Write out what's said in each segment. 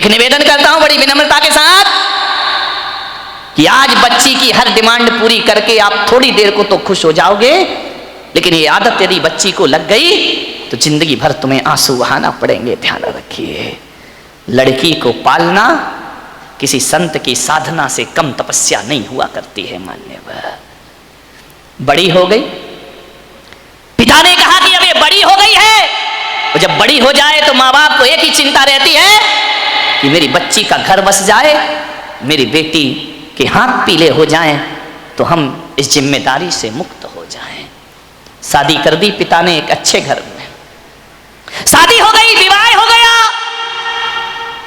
एक निवेदन करता हूं बड़ी विनम्रता के साथ कि आज बच्ची की हर डिमांड पूरी करके आप थोड़ी देर को तो खुश हो जाओगे, लेकिन ये आदत यदि बच्ची को लग गई तो जिंदगी भर तुम्हें आंसू बहाना पड़ेंगे। ध्यान रखिए, लड़की को पालना किसी संत की साधना से कम तपस्या नहीं हुआ करती है। मान्यवर बड़ी हो गई, पिता ने कहा कि अब ये बड़ी हो गई है, और जब बड़ी हो जाए तो माँ बाप को एक ही चिंता रहती है कि मेरी बच्ची का घर बस जाए, मेरी बेटी के हाथ पीले हो जाएं, तो हम इस जिम्मेदारी से मुक्त हो जाएं। शादी कर दी पिता ने एक अच्छे घर में, शादी हो गई, विवाह हो गया,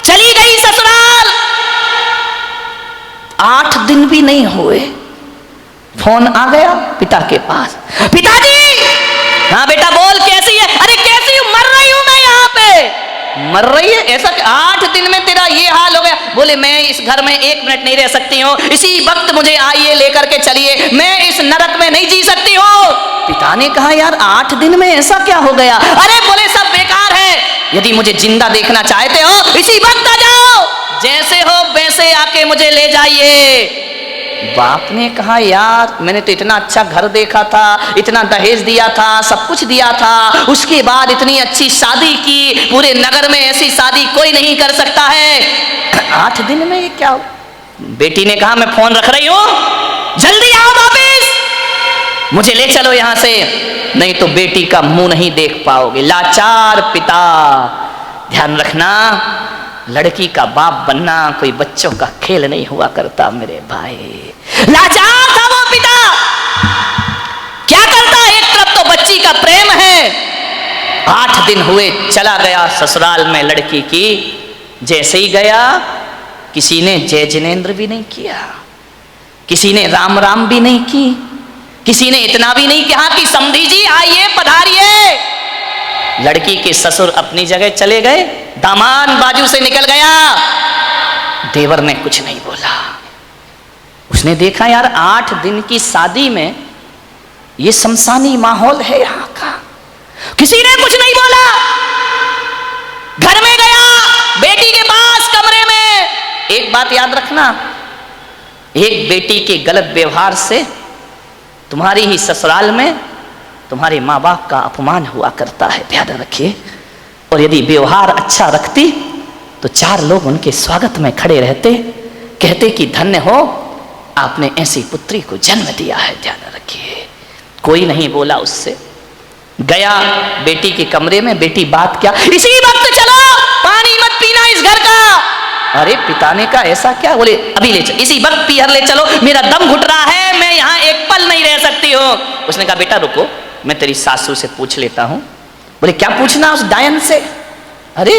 चली गई ससुराल। 8 दिन भी नहीं हुए फोन आ गया पिता के पास, पिताजी। हाँ बेटा बोल, कैसी है? अरे कैसी हूं, मर रही हूं मैं यहाँ पे। मर रही है? ऐसा 8 दिन में तेरा ये हाल हो गया? बोले मैं इस घर में 1 मिनट नहीं रह सकती हूँ, इसी वक्त मुझे आइए लेकर के चलिए, मैं इस नरक में नहीं जी सकती हूँ। पिता ने कहा यार 8 दिन में ऐसा क्या हो गया? अरे बोले सब बेकार है, यदि मुझे जिंदा देखना चाहते हो इसी वक्त आ जाओ, जैसे हो वैसे आके मुझे ले जाइए। बाप ने कहा यार मैंने तो इतना अच्छा घर देखा था, इतना दहेज दिया था, सब कुछ दिया था, उसके बाद इतनी अच्छी शादी की, पूरे नगर में ऐसी शादी कोई नहीं कर सकता है, 8 दिन में ये क्या हो? बेटी ने कहा मैं फोन रख रही हूं, जल्दी आओ वापिस, मुझे ले चलो यहां से, नहीं तो बेटी का मुंह नहीं देख पाओगे। लाचार पिता। ध्यान रखना, लड़की का बाप बनना कोई बच्चों का खेल नहीं हुआ करता मेरे भाई। लाचार था वो पिता, क्या करता? एक तरफ तो बच्ची का प्रेम है, 8 दिन हुए चला गया ससुराल में लड़की की। जैसे ही गया किसी ने जय जिनेन्द्र भी नहीं किया, किसी ने राम राम भी नहीं की, किसी ने इतना भी नहीं कहा कि समधी जी आइए पधारिए। लड़की के ससुर अपनी जगह चले गए, दामाद बाजू से निकल गया, देवर ने कुछ नहीं बोला। उसने देखा यार 8 दिन की शादी में ये शमशानी माहौल है यहां का, किसी ने कुछ नहीं बोला। घर में गया, बेटी के पास कमरे में। एक बात याद रखना, एक बेटी के गलत व्यवहार से तुम्हारी ही ससुराल में तुम्हारे माँ बाप का अपमान हुआ करता है, ध्यान रखिए। और यदि व्यवहार अच्छा रखती तो 4 लोग उनके स्वागत में खड़े रहते, कहते कि धन्य हो आपने ऐसी पुत्री को जन्म दिया है। ध्यान रखिए, कोई नहीं बोला उससे। गया बेटी के कमरे में, बेटी बात क्या? इसी वक्त चलो, पानी मत पीना इस घर का। अरे पिता ने कहा ऐसा क्या? बोले अभी ले चलो, इसी वक्त पीहर ले चलो, मेरा दम घुट रहा है, मैं यहाँ एक पल नहीं रह सकती हूँ। उसने कहा बेटा रुको, मैं तेरी सासू से पूछ लेता हूँ। बोले क्या पूछना उस डायन से? अरे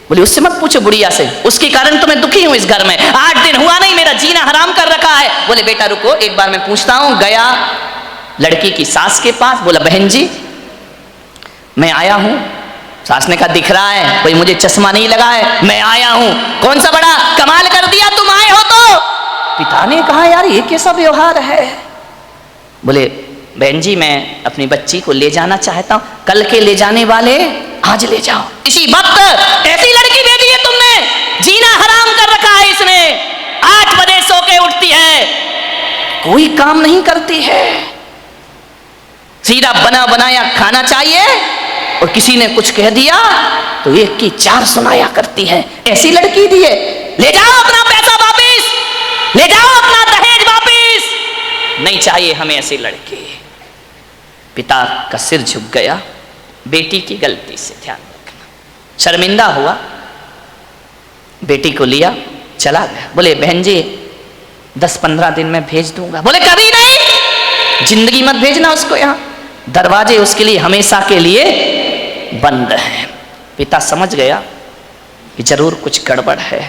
बोले उससे मत पूछो, बुढ़िया से, उसके कारण तो मैं दुखी हूं इस घर में, 8 दिन हुआ नहीं, मेरा जीना हराम कर रखा है। बोले बेटा रुको एक बार मैं पूछता हूं। गया लड़की की सास के पास, बोला बहन जी मैं आया हूं। सास ने कहा दिख रहा है, कोई मुझे चश्मा नहीं लगा है, मैं आया हूं। कौन सा बड़ा कमाल कर दिया तुम आए हो तो। पिता ने कहा यार ये कैसा व्यवहार है? बोले बहन जी मैं अपनी बच्ची को ले जाना चाहता हूं, कल के ले जाने वाले आज ले जाओ। इसी वक्त ऐसी लड़की भेजी है तुमने, जीना हराम कर रखा है इसने, 8 बजे सो के उठती है, कोई काम नहीं करती है, सीधा बना बनाया खाना चाहिए, और किसी ने कुछ कह दिया तो 1 की 4 सुनाया करती है। ऐसी लड़की दी है, ले जाओ अपना पैसा वापिस, ले जाओ अपना दहेज वापिस, नहीं चाहिए हमें ऐसी लड़की। पिता का सिर झुक गया बेटी की गलती से, ध्यान रखना, शर्मिंदा हुआ, बेटी को लिया चला गया। बोले बहन जी 10-15 दिन में भेज दूंगा। बोले कभी नहीं, जिंदगी मत भेजना उसको यहाँ, दरवाजे उसके लिए हमेशा के लिए बंद हैं। पिता समझ गया कि जरूर कुछ गड़बड़ है,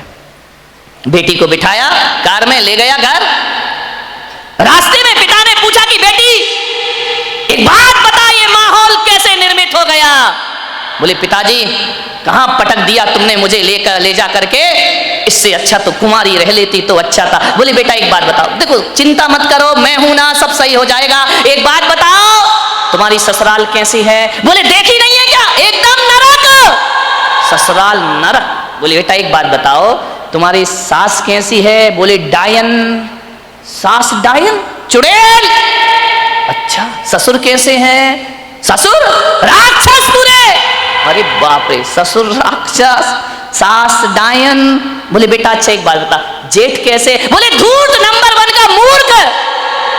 बेटी को बिठाया कार में, ले गया घर। रास्ते में पिता ने पूछा कि बेटी एक बात बता, ये माहौल कैसे निर्मित हो गया? बोले पिताजी कहां पटक दिया तुमने मुझे ले जा करके, इससे अच्छा तो कुमारी रह लेती तो अच्छा था। बोले बेटा एक बात बताओ, देखो चिंता मत करो, मैं हूं ना, सब सही हो जाएगा, एक बात बताओ तुम्हारी ससुराल कैसी है? बोले देखी नहीं है क्या, एकदम नरक, ससुराल नरक। बोले बेटा एक बात बताओ, तुम्हारी सास कैसी है? बोले डायन। सास डायन, चुड़ैल। अच्छा, ससुर कैसे हैं? ससुर राक्षस पूरे। अरे बाप रे, ससुर राक्षस, सास डायन। बोले बेटा अच्छा एक बात बता, जेठ कैसे? बोले धूर्त नंबर 1 का मूर्ख।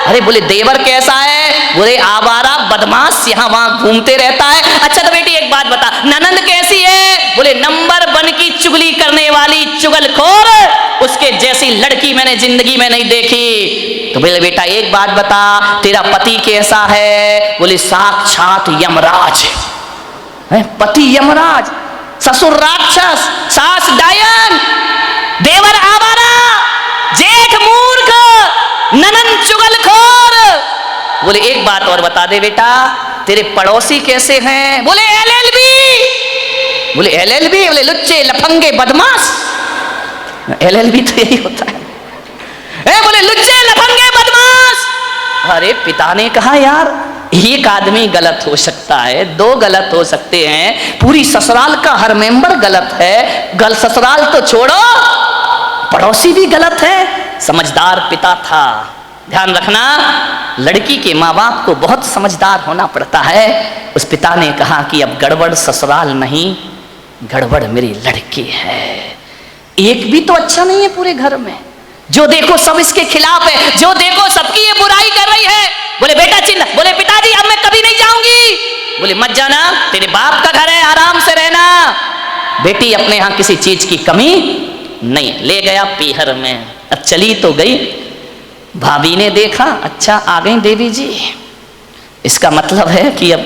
अरे बोले देवर कैसा है? बोले आवारा बदमाश, यहाँ वहां घूमते रहता है। अच्छा तो बेटी एक बात बता, ननंद कैसी है? बोले नंबर 1 की चुगली करने वाली चुगलखोर, उसके जैसी लड़की मैंने जिंदगी में नहीं देखी। तो बोले बेटा एक बात बता, तेरा पति कैसा है? बोले साक्षात यमराज है। पति यमराज, ससुर राक्षस, सास डायन, देवर आवारा, जेठ मूर्ख, ननंद चुगलखोर। बोले एक बात और बता दे बेटा, तेरे पड़ोसी कैसे हैं? बोले LLB। बोले LLB? बोले लुच्चे लफंगे बदमाश। LLB तो यही होता है। बोले लुच्चे लफंगे बदमाश। अरे पिता ने कहा यार एक आदमी गलत हो सकता है, 2 गलत हो सकते हैं, पूरी ससुराल का हर मेंबर गलत है। ससुराल तो छोड़ो, पड़ोसी भी गलत है। समझदार पिता था। ध्यान रखना, लड़की के माँ बाप को बहुत समझदार होना पड़ता है। उस पिता ने कहा कि अब गड़बड़ ससुराल नहीं, गड़बड़ मेरी लड़की है। एक भी तो अच्छा नहीं है पूरे घर में, जो देखो सब इसके खिलाफ है, जो देखो सबकी ये बुराई कर रही है। बोले बेटा चिंता, बोले पिताजी अब मैं कभी नहीं जाऊंगी। बोले मत जाना, तेरे बाप का घर है, आराम से रहना। बेटी अपने यहाँ किसी चीज की कमी नहीं। ले गया पीहर में। अब चली तो गई, भाभी ने देखा अच्छा आ गई देवी जी, इसका मतलब है कि अब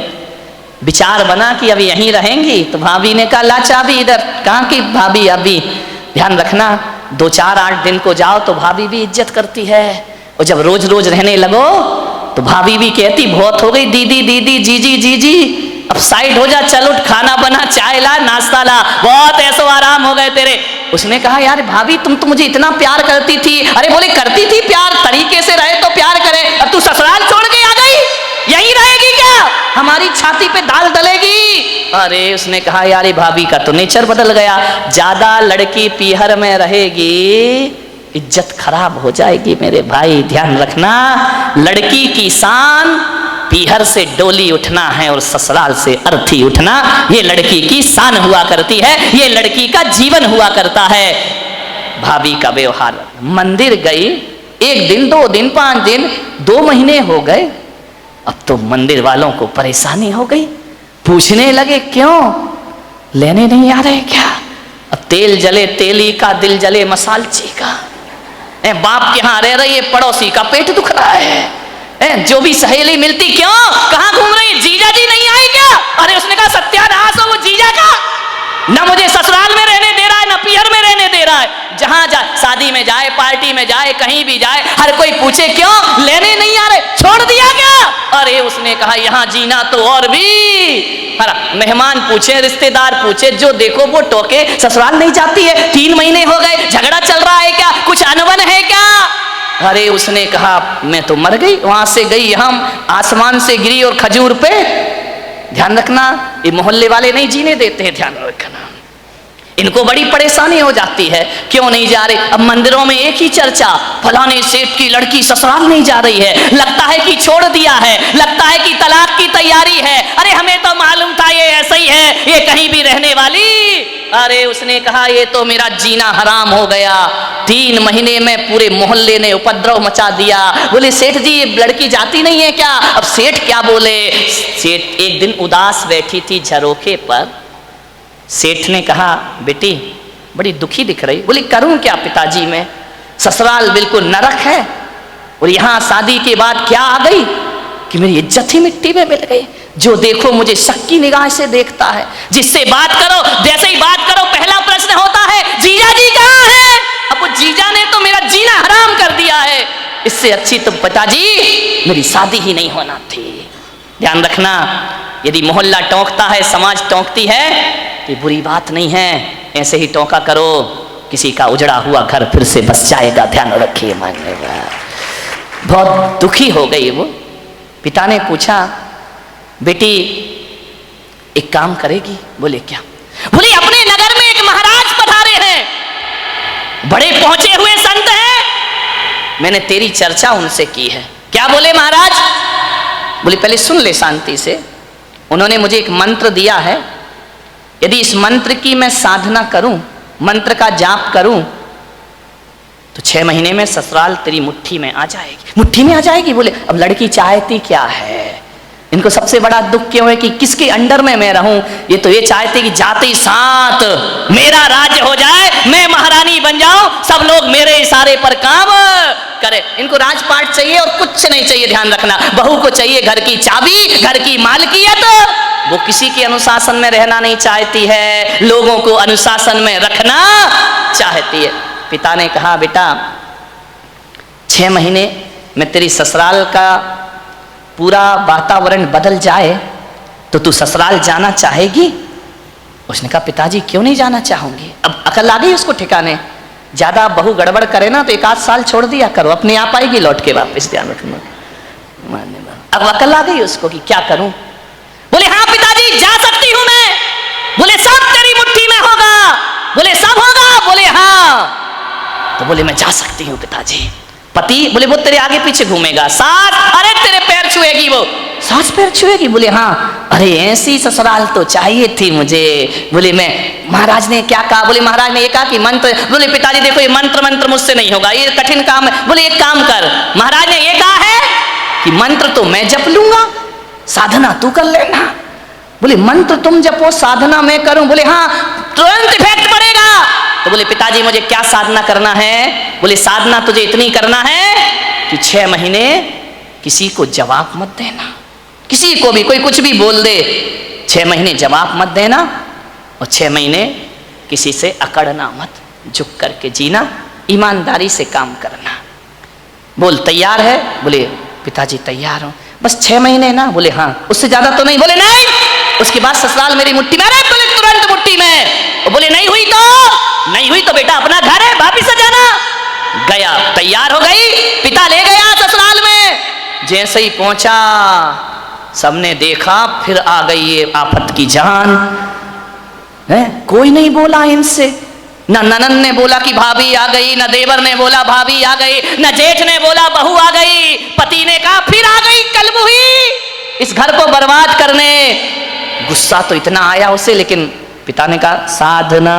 विचार बना कि अब यहीं रहेंगी। तो भाभी ने कहा ला चाबी इधर। कहाँ की भाभी? अभी ध्यान रखना 2-4-8 दिन को जाओ तो भाभी भी इज्जत करती है, और जब रोज रोज रहने लगो तो भाभी भी कहती बहुत हो गई दीदी दीदी, जीजी जीजी, अब साइड हो जा, चल उठ, खाना बना, चाय ला, नाश्ता ला, बहुत ऐसो आराम हो गए तेरे। उसने कहा यार भाभी तुम तो मुझे इतना प्यार करती थी। अरे बोले करती थी प्यार, तरीके से रहे तो प्यार करे, अब तू ससुराल छोड़ के आ गई, यहीं रहेगी क्या? हमारी छाती पे दाल डलेगी। अरे उसने कहा यार भाभी का तो नेचर बदल गया, ज्यादा लड़की पीहर में रहेगी इज्जत खराब हो जाएगी। मेरे भाई ध्यान रखना, लड़की की शान पीहर से डोली उठना है और ससुराल से अर्थी उठना, ये लड़की की शान हुआ करती है, ये लड़की का जीवन हुआ करता है। भाभी का व्यवहार, मंदिर गई 1 दिन 2 दिन 5 दिन 2 महीने हो गए, अब तो मंदिर वालों को परेशानी हो गई, पूछने लगे क्यों लेने नहीं आ रहे क्या? अब तेल जले तेली का, दिल जले मसालची का। बाप के यहाँ रह रही है, पड़ोसी का पेट दुख रहा है। जो भी सहेली मिलती क्यों, कहाँ घूम रही है, जीजा जी नहीं आए क्या? अरे उसने कहा सत्यानाश हो वो जीजा का, ना मुझे ससुराल में रहने दे रहा है, ना पीहर में रहने दे रहा है। जहां जाए, शादी में जाए, पार्टी में जाए, कहीं भी जाए, हर कोई पूछे क्यों लेने नहीं आ रहे, छोड़ दिया क्या? अरे उसने कहा यहाँ जीना तो और भी। मेहमान पूछे, रिश्तेदार पूछे, जो देखो वो टोके, ससुराल नहीं जाती है, 3 महीने हो गए, झगड़ा चल रहा है क्या, कुछ अनबन है क्या? अरे उसने कहा मैं तो मर गई, वहां से गई, हम आसमान से गिरी और खजूर पे। ध्यान रखना, ये मोहल्ले वाले नहीं जीने देते हैं, ध्यान रखना, इनको बड़ी परेशानी हो जाती है, क्यों नहीं जा रहे? अब मंदिरों में एक ही चर्चा, फलाने सेठ की लड़की ससुराल नहीं जा रही है, लगता है कि छोड़ दिया है, लगता है कि तलाक की तैयारी है। अरे हमें तो मालूम था ये ऐसा ही है, ये कहीं भी रहने वाली। अरे उसने कहा ये तो मेरा जीना हराम हो गया, 3 महीने में पूरे मोहल्ले ने उपद्रव मचा दिया। बोले सेठ जी ये लड़की जाती नहीं है क्या? अब सेठ क्या बोले? सेठ एक दिन उदास बैठी थी झरोखे पर, सेठ ने कहा बेटी बड़ी दुखी दिख रही। बोली करूं क्या पिताजी, मैं ससुराल बिल्कुल नरक है, और यहाँ शादी के बाद क्या आ गई कि मेरी इज्जत ही मिट्टी में मिल गई। जो देखो मुझे शक की निगाह से देखता है, जिससे बात करो जैसे ही बात करो पहला प्रश्न होता है जीजा जी कहाँ है? अब वो जीजा ने तो मेरा जीना हराम कर दिया है, इससे अच्छी तो पिताजी मेरी शादी ही नहीं होना थी। ध्यान रखना, यदि मोहल्ला टोंकता है, समाज टोंकती है, ये बुरी बात नहीं है, ऐसे ही टोंका करो, किसी का उजड़ा हुआ घर फिर से बस जाएगा। ध्यान रखिए, मानेगा। बहुत दुखी हो गई वो। पिता ने पूछा बेटी एक काम करेगी? बोले क्या? बोले अपने नगर में एक महाराज पधारे मैंने तेरी चर्चा उनसे की है। क्या बोले महाराज? बोले पहले सुन ले शांति से। उन्होंने मुझे एक मंत्र दिया है, यदि इस मंत्र की मैं साधना करूं, मंत्र का जाप करूं, तो 6 महीने में ससुराल तेरी मुट्ठी में आ जाएगी। मुट्ठी में आ जाएगी? बोले अब लड़की चाहती क्या है? इनको सबसे बड़ा दुख क्यों है कि किसके अंडर में मैं रहूं? ये तो ये चाहते कि जाते ही साथ मेरा राज्य हो जाए, मैं महारानी बन जाऊं, सब लोग मेरे इशारे पर काम करे। इनको राजपाट चाहिए और कुछ नहीं चाहिए। ध्यान रखना, बहू को चाहिए घर की चाबी, घर की मालकियत। वो किसी के अनुशासन में रहना नहीं चाहती है, लोगों को अनुशासन में रखना चाहती है। पिता ने कहा बेटा 6 महीने में तेरी ससुराल का पूरा वातावरण बदल जाए तो तू ससुराल जाना चाहेगी? उसने कहा पिताजी क्यों नहीं जाना चाहूंगी। अब अकल आ गई उसको ठिकाने। ज्यादा बहू गड़बड़ करे ना तो 1 आध साल छोड़ दिया करो, अपने आप आएगी लौट के वापस। ध्यान रखना। अब अकल आ गई उसको कि क्या करूं। बोले हाँ पिताजी जा सकती हूं मैं। बोले सब तेरी मुट्ठी में होगा। बोले सब होगा? बोले हाँ। तो बोले मैं जा सकती हूं पिताजी। पति? बोले वो तेरे आगे पीछे घूमेगा। सास? अरे तेरे पैर छुएगी वो। सास पैर छुएगी? बोले हाँ। अरे ऐसी ससुराल तो चाहिए थी मुझे। बोले मैं, महाराज ने क्या कहा? बोले महाराज ने ये कहा कि मंत्र। बोले पिताजी देखो ये मंत्र मुझसे नहीं होगा, ये कठिन काम है। बोले एक काम कर, महाराज ने ये कहा है कि मंत्र तो मैं जप लूंगा, साधना तू कर लेना। बोले मंत्र तुम जपो, साधना मैं करूं? बोले हाँ तुरंत इफेक्ट पड़ेगा। तो बोले पिताजी मुझे क्या साधना करना है? बोले साधना तुझे इतनी करना है कि 6 महीने किसी को जवाब मत देना, किसी को भी कोई कुछ भी बोल दे 6 महीने जवाब मत देना, और 6 महीने किसी से अकड़ना मत, झुक करके जीना, ईमानदारी से काम करना। बोल तैयार है? बोले पिताजी तैयार हूं, बस 6 महीने ना। बोले हाँ, उससे ज्यादा तो नहीं। बोले नहीं, उसके बाद ससुराल मेरी मुट्ठी में। अरे बोले तुरंत मुट्ठी में। बोले नहीं हुई तो बेटा अपना घर है, वापिस आ जाना। गया, तैयार हो गई, पिता ले गया ससुराल में। जैसे ही पहुंचा सबने देखा, फिर आ गई ये आफत की जान है। कोई नहीं बोला इनसे, न ननन ने बोला कि भाभी आ गई, न देवर ने बोला भाभी आ गई, न जेठ ने बोला बहू आ गई। पति ने कहा फिर आ गई कलमुही इस घर को बर्बाद करने। गुस्सा तो इतना आया उसे, लेकिन पिता ने कहा साधना,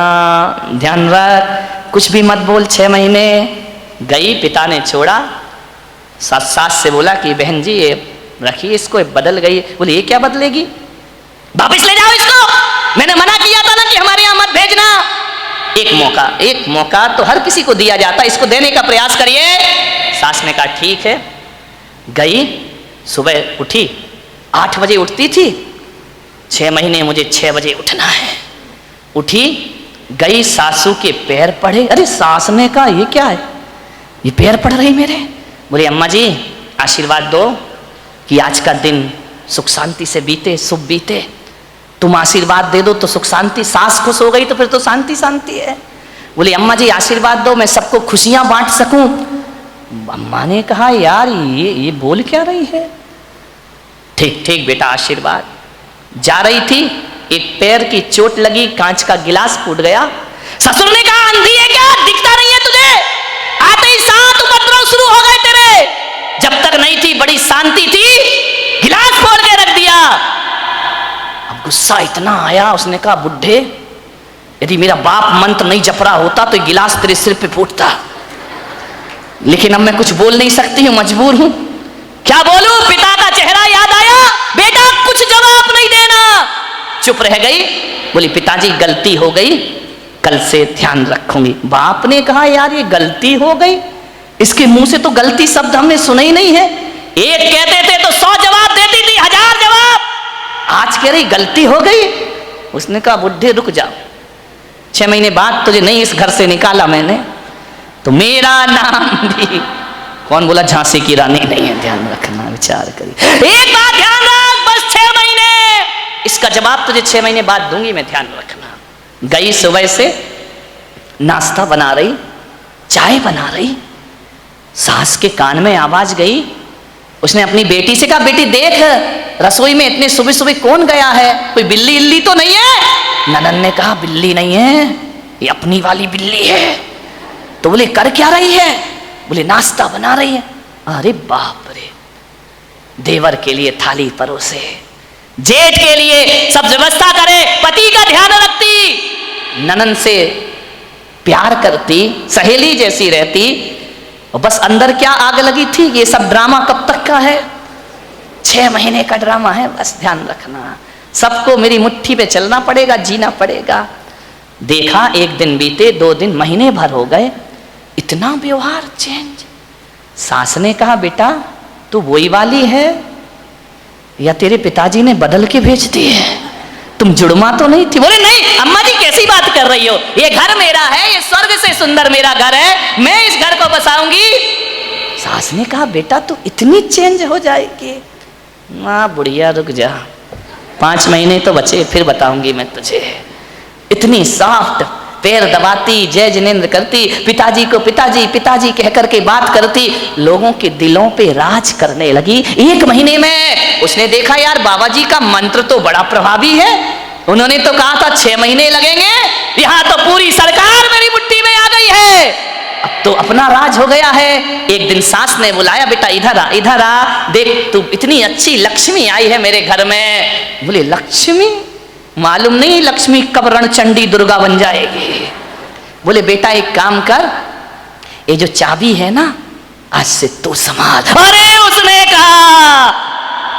ध्यान रख, कुछ भी मत बोल। 6 महीने गई, पिता ने छोड़ा। सास से बोला कि बहन जी ये रखिए इसको, बदल गई। बोले ये क्या बदलेगी, वापस ले जाओ इसको, मैंने मना किया था ना कि हमारे यहाँ मत भेजना। एक मौका तो हर किसी को दिया जाता, इसको देने का प्रयास करिए। सास ने कहा ठीक है। गई, सुबह उठी, 8 बजे उठती थी। 6 महीने मुझे 6 बजे उठना है। उठी, गई, सासू के पैर पड़े। अरे सास ने कहा ये क्या है, ये पैर पड़ रही मेरे। बोले अम्मा जी आशीर्वाद दो कि आज का दिन सुख शांति से बीते, शुभ बीते। तुम आशीर्वाद दे दो तो सुख शांति। सास खुश हो गई तो फिर तो शांति शांति है। बोले अम्मा जी आशीर्वाद दो, मैं सबको खुशियां बांट सकूं। अम्मा ने कहा यार ये बोल क्या रही है। ठीक ठीक बेटा आशीर्वाद। जा रही थी, एक पैर की चोट लगी, कांच का गिलास फूट गया। ससुर ने कहा अंधी है क्या, दिखता नहीं है तुझे? आते ही 7 उपद्रव शुरू हो गए तेरे। जब तक नहीं थी बड़ी शांति थी, गिलास फोड़ के रख दिया। अब गुस्सा इतना आया, उसने कहा बुढ़े यदि मेरा बाप मंत्र नहीं जप रहा होता तो गिलास तेरे सिर पे फूटता, लेकिन अब मैं कुछ बोल नहीं सकती हूं, मजबूर हूं। क्या बोलूं? पिता का चेहरा याद आया। बेटा कुछ जवाब नहीं देना। चुप रह गई। बोली पिताजी गलती हो गई, कल से ध्यान रखूंगी। बाप ने कहा यार ये गलती हो गई, इसके मुंह से तो गलती शब्द हमने सुना ही नहीं है। एक कहते थे तो 100 जवाब देती थी, 1000 जवाब। आज कह रही गलती हो गई। उसने कहा बुढ़े रुक जाओ, 6 महीने बाद तुझे नहीं इस घर से निकाला मैंने तो मेरा नाम भी, कौन बोला झांसी की रानी नहीं है। ध्यान रखना, विचार करिए। एक बात ध्यान रख, बस 6 महीने, इसका जवाब तुझे 6 महीने बाद दूंगी मैं, ध्यान रखना। गई सुबह से नाश्ता बना रही, चाय बना रही, सास के कान में आवाज गई। उसने अपनी बेटी से कहा बेटी देख रसोई में इतने सुबह सुबह कौन गया है, कोई बिल्ली इल्ली तो नहीं है? ननन ने कहा बिल्ली नहीं है, ये अपनी वाली बिल्ली है। तो बोले कर क्या रही है? बोले नाश्ता बना रही है। अरे बाप रे, देवर के लिए थाली परोसे, जेठ के लिए सब व्यवस्था करे, पति का ध्यान रखती, ननन से प्यार करती, सहेली जैसी रहती। और बस अंदर क्या आग लगी थी, ये सब ड्रामा कब तक का है, 6 महीने का ड्रामा है, बस ध्यान रखना, सबको मेरी मुट्ठी पे चलना पड़ेगा, जीना पड़ेगा। देखा 1 दिन बीते, 2 दिन, महीने भर हो गए, इतना व्यवहार चेंज। सास ने कहा बेटा तू वही वाली है या तेरे पिताजी ने बदल के भेज दी है, तुम जुड़मा तो नहीं थी। बोले नहीं अम्मा जी कैसी बात कर रही हो, ये घर मेरा है, ये स्वर्ग से सुंदर मेरा घर है, मैं इस घर को बसाऊंगी। सास ने कहा बेटा तू इतनी चेंज हो जाएगी। माँ बुढ़िया रुक जा, 5 महीने तो बचे, फिर बताऊंगी मैं तुझे। इतनी सॉफ्ट, पैर दबाती, जय जिनेंद्र करती, पिताजी को पिताजी पिताजी कह करके बात करती, लोगों के दिलों पे राज करने लगी। 1 महीने में उसने देखा यार बाबा जी का मंत्र तो बड़ा प्रभावी है, उन्होंने तो कहा था 6 महीने लगेंगे, यहाँ तो पूरी सरकार मेरी मुट्ठी में आ गई है, अब तो अपना राज हो गया है। एक दिन सास ने बुलाया बेटा इधर आ, देख तू इतनी अच्छी लक्ष्मी आई है मेरे घर में। बोले लक्ष्मी, मालूम नहीं लक्ष्मी कब रणचंडी दुर्गा बन जाएगी। बोले बेटा एक काम कर, ये जो चाबी है ना आज से तू संभाल। अरे उसने कहा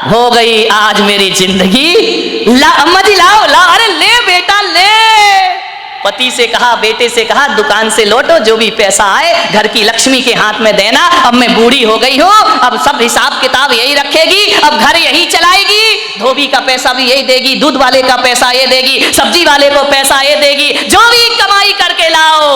हो गई आज मेरी जिंदगी, ला अम्मा जी लाओ लाओ, अरे ले बेटा ले। पति से कहा, बेटे से कहा दुकान से लौटो, जो भी पैसा आए घर की लक्ष्मी के हाथ में देना, अब मैं बूढ़ी हो गई हूँ, अब सब हिसाब किताब यही रखेगी, अब घर यही चलाएगी, धोबी का पैसा भी यही देगी, दूध वाले का पैसा ये देगी, सब्जी वाले को पैसा ये देगी, जो भी कमाई करके लाओ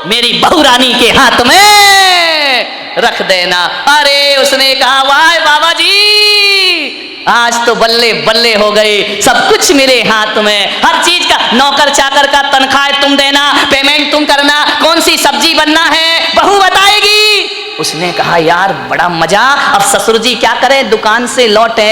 मेरी बहू रानी के हाथ में रख देना। अरे उसने कहा वाह बाबा जी आज तो बल्ले बल्ले हो गए, सब कुछ मेरे हाथ में, हर चीज का, नौकर चाकर का तनख्वाह तुम देना, पेमेंट तुम करना, कौन सी सब्जी बनना है बहू बताएगी। उसने कहा यार बड़ा मजा। अब ससुर जी क्या करें, दुकान से लौटे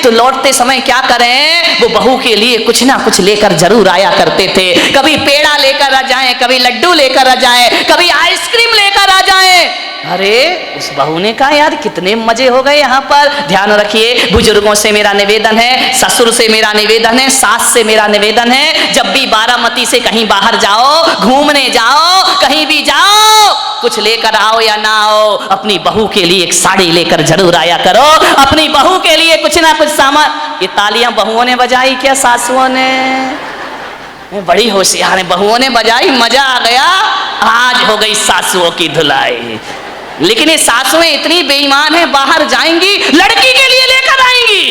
तो लौटते समय क्या करें, वो बहू के लिए कुछ ना कुछ लेकर जरूर आया करते थे, कभी पेड़ा लेकर आ जाए, कभी लड्डू लेकर आ जाए, कभी आइसक्रीम लेकर आ जाए। अरे उस बहू ने कहा यार कितने मजे हो गए यहाँ पर। ध्यान रखिए, बुजुर्गों से मेरा निवेदन है, ससुर से मेरा निवेदन है, सास से मेरा निवेदन है, जब भी बारामती से कहीं बाहर जाओ, घूमने जाओ, कहीं भी जाओ, कुछ लेकर आओ या ना आओ, अपनी बहू के लिए एक साड़ी लेकर जरूर आया करो, अपनी बहू के लिए कुछ ना कुछ सामान। ये तालियां बहुओं ने बजाई क्या सासुओं ने? बड़ी होशियार है, बहुओं ने बजाई, मजा आ गया। आज हो गई सासुओं की धुलाई। लेकिन ये सासुएं इतनी बेईमान है, बाहर जाएंगी लड़की के लिए लेकर आएंगी,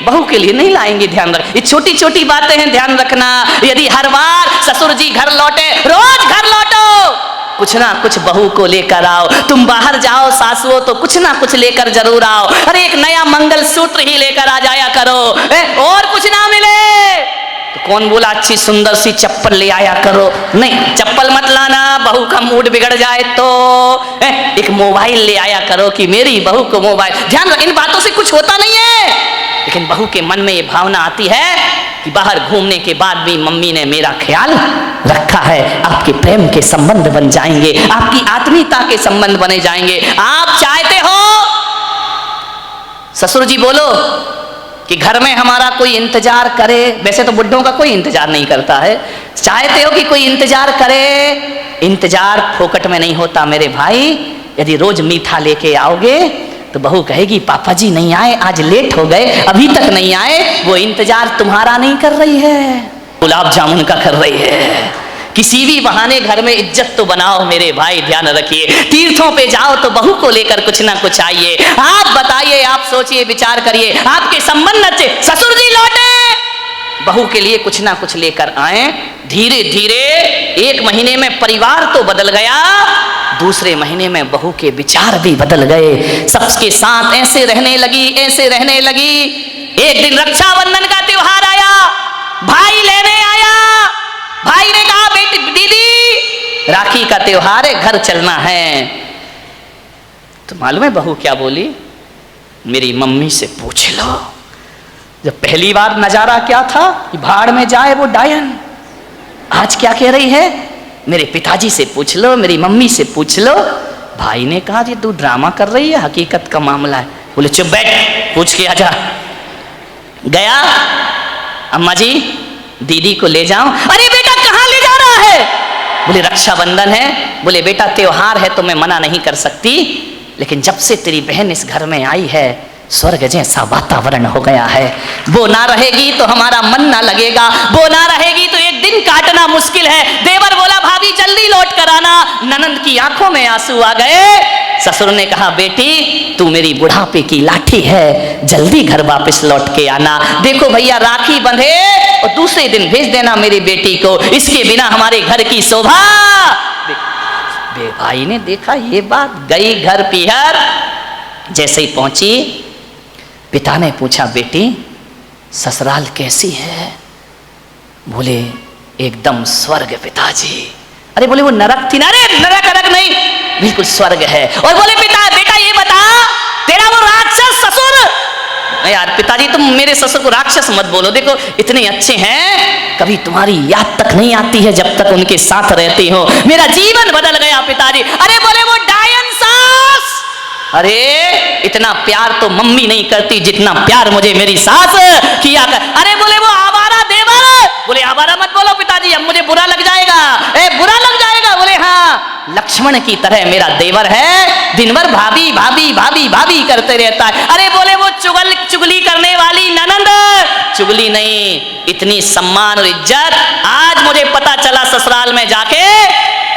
बहू के लिए नहीं लाएंगे। ध्यान रख, ये छोटी छोटी बातें हैं, ध्यान रखना। यदि हर बार ससुर जी घर लौटे, रोज घर लौटो, कुछ ना कुछ बहू को लेकर आओ। तुम बाहर जाओ सासुओं तो कुछ ना कुछ लेकर जरूर आओ। अरे एक नया मंगलसूत्र ही लेकर आ जाया करो, और कुछ ना मिले तो कौन बोला अच्छी सुंदर सी चप्पल ले आया करो, नहीं चप्पल मत लाना, बहू का मूड बिगड़ जाए तो। एक मोबाइल ले आया करो कि मेरी बहू को मोबाइल। ध्यान रख, इन बातों से कुछ होता नहीं है, लेकिन बहू के मन में ये भावना आती है कि बाहर घूमने के बाद भी मम्मी ने मेरा ख्याल रखा है। आपके प्रेम के संबंध बन जाएंगे, आपकी आत्मीयता के संबंध बने जाएंगे। आप चाहते हो ससुर जी बोलो कि घर में हमारा कोई इंतजार करे, वैसे तो बुड्ढों का कोई इंतजार नहीं करता है, चाहते हो कि कोई इंतजार करे, इंतजार फोकट में नहीं होता मेरे भाई। यदि रोज मीठा लेके आओगे तो बहू कहेगी पापा जी नहीं आए, आज लेट हो गए, अभी तक नहीं आए, वो इंतजार तुम्हारा नहीं कर रही है, गुलाब जामुन का कर रही है। किसी भी बहाने घर में इज्जत तो बनाओ मेरे भाई, ध्यान रखिए। तीर्थों पे जाओ तो बहू को लेकर कुछ ना कुछ आइए। आप बताइए, आप सोचिए, विचार करिए, आपके संबंध अच्छे, ससुर जी लौटे, बहू के लिए कुछ ना कुछ लेकर आए। धीरे धीरे 1 महीने में परिवार तो बदल गया, दूसरे महीने में बहू के विचार भी बदल गए, सबके साथ ऐसे रहने लगी, ऐसे रहने लगी। एक दिन रक्षाबंधन का त्योहार आया, भाई लेने आया, भाई ने कहा बेटी दीदी राखी का त्योहार है, घर चलना है। तो मालूम है बहू क्या बोली, मेरी मम्मी से पूछ लो। जब पहली बार नजारा क्या था कि भाड़ में जाए वो डायन, आज क्या कह रही है, मेरे पिताजी से पूछ लो, मेरी मम्मी से पूछ लो। भाई ने कहा जी तू ड्रामा कर रही है, हकीकत का मामला है। बोले चुप बैठ, पूछ के आजा। गया, अम्मा जी दीदी को ले जाओ। अरे बेटा कहाँ ले जा रहा है? बोले रक्षाबंधन है। बोले बेटा त्योहार है तो मैं मना नहीं कर सकती, लेकिन जब से तेरी बहन इस घर में आई है स्वर्ग जैसा वातावरण हो गया है। वो ना रहेगी तो हमारा मन ना लगेगा, वो ना रहेगी तो एक दिन काटना मुश्किल है। देवर बोला भाभी जल्दी लौट कर आना। ननंद की आंखों में आंसू आ गए। ससुर ने कहा बेटी तू मेरी बुढ़ापे की लाठी है, जल्दी घर वापस लौट के आना। देखो भैया राखी बंधे और दूसरे दिन भेज देना मेरी बेटी को, इसके बिना हमारे घर की शोभा। भाई ने देखा ये बात, गई घर पीहर। जैसे ही पहुंची पिता ने पूछा बेटी ससुराल कैसी है? बोले एकदम स्वर्ग पिताजी। अरे बोले वो नरक थी ना? अरे नरक नरक नहीं, बिल्कुल स्वर्ग है। और बोले पिता बेटा ये बता तेरा वो राक्षस ससुर। यार पिताजी तुम मेरे ससुर को राक्षस मत बोलो, देखो इतने अच्छे हैं, कभी तुम्हारी याद तक नहीं आती है जब तक उनके साथ रहती हो। मेरा जीवन बदल गया पिताजी। अरे बोले वो डायन सास। अरे इतना प्यार तो मम्मी नहीं करती जितना प्यार मुझे मेरी सास किया कर। अरे बोले वो आवारा देवर। बोले आवारा मत बोलो पिताजी, अब मुझे बुरा लग जाएगा। बुरा लग जाएगा? बोले हाँ लक्ष्मण की तरह मेरा देवर है, दिन भर भाभी भाभी भाभी भाभी करते रहता है। अरे बोले वो चुगली करने वाली ननंद। चुगली नहीं, इतनी सम्मान और इज्जत। आज मुझे पता चला ससुराल में जाके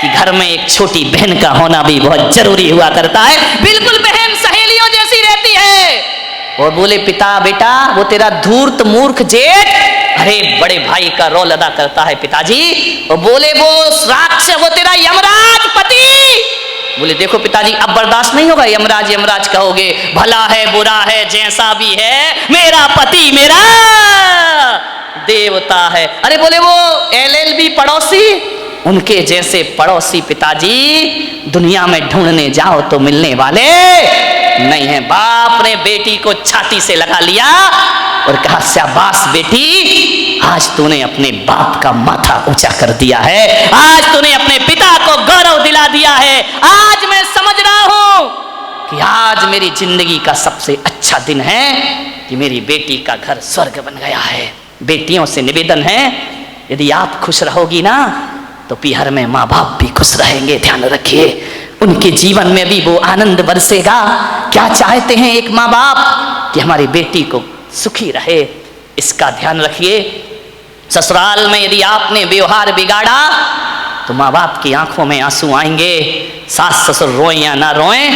कि घर में एक छोटी बहन का होना भी बहुत जरूरी हुआ करता है। बिल्कुल बहन सहेलियों जैसी रहती है। और बोले पिता बेटा वो तेरा धूर्त मूर्ख जेठ अरे बड़े भाई का रोल अदा करता है पिताजी। और बोले वो राक्षस वो तेरा यमराज पति। बोले देखो पिताजी अब बर्दाश्त नहीं होगा, यमराज यमराज कहोगे, भला है बुरा है जैसा भी है मेरा पति मेरा देवता है। अरे बोले वो LLB पड़ोसी, उनके जैसे पड़ोसी पिताजी दुनिया में ढूंढने जाओ तो मिलने वाले नहीं है। बाप ने बेटी को छाती से लगा लिया और कहा शाबाश बेटी, आज तूने अपने बाप का माथा ऊंचा कर दिया है, आज तूने अपने पिता को गौरव दिला दिया है। आज मैं समझ रहा हूं कि आज मेरी जिंदगी का सबसे अच्छा दिन है कि मेरी बेटी का घर स्वर्ग बन गया है। बेटियों से निवेदन है यदि आप खुश रहोगी ना तो पीहर में माँ बाप भी खुश रहेंगे। ध्यान रखिए उनके जीवन में भी वो आनंद बरसेगा। क्या चाहते हैं एक माँ बाप कि हमारी बेटी को सुखी रहे, इसका ध्यान रखिए। ससुराल में यदि आपने व्यवहार बिगाड़ा तो माँ बाप की आंखों में आंसू आएंगे। सास ससुर रोए या ना रोए,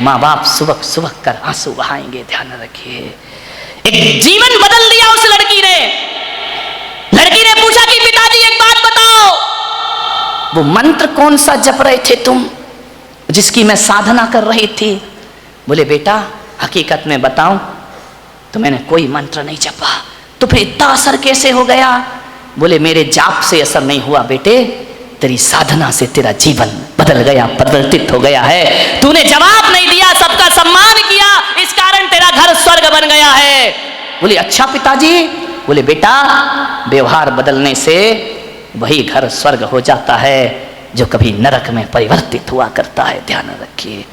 माँ बाप सुबह सुबह कर आंसू बहाएंगे। ध्यान रखिए। एक जीवन बदल दिया उस लड़की ने। लड़की ने पूछा कि पिताजी एक बात बताओ, वो मंत्र कौन सा जप रहे थे तुम जिसकी मैं साधना कर रही थी? बोले बेटा हकीकत में बताऊं तो मैंने कोई मंत्र नहीं जपा। तो फिर इतना असर कैसे हो गया? बोले मेरे जाप से असर नहीं हुआ बेटे, तेरी साधना से तेरा जीवन बदल गया, परिवर्तित हो गया है। तूने जवाब नहीं दिया, सबका सम्मान किया, इस कारण तेरा घर स्वर्ग बन गया है। बोले अच्छा पिताजी। बोले बेटा व्यवहार बदलने से वही घर स्वर्ग हो जाता है जो कभी नरक में परिवर्तित हुआ करता है। ध्यान रखिए।